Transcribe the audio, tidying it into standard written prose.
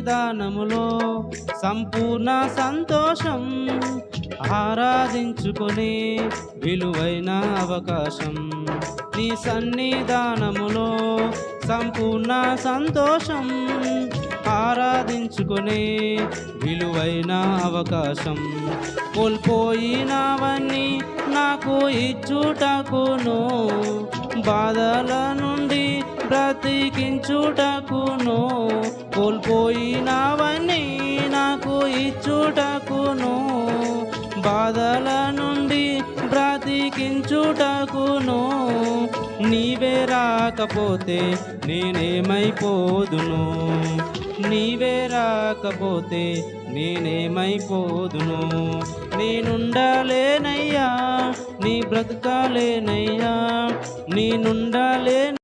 సన్నిధానములో సంపూర్ణ సంతోషం, ఆరాధించుకునే విలువైన అవకాశం. నీ సన్నిధానములో సంపూర్ణ సంతోషం, ఆరాధించుకునే విలువైన అవకాశం. కోల్పోయినవన్నీ నాకు ఇచ్చుటకును, బాధల నుండి బ్రతికించుటకును. కోల్పోయినవన్నీ నాకు ఇచ్చుటకును, బాధల నుండి బ్రతికించుటకును. నీవే రాకపోతే నేనేమైపోదును, నీవే రాకపోతే నేనేమైపోదును. నేనుండలేనయ్యా, నీ బ్రతకాలేనయ్యా, నేనుండలే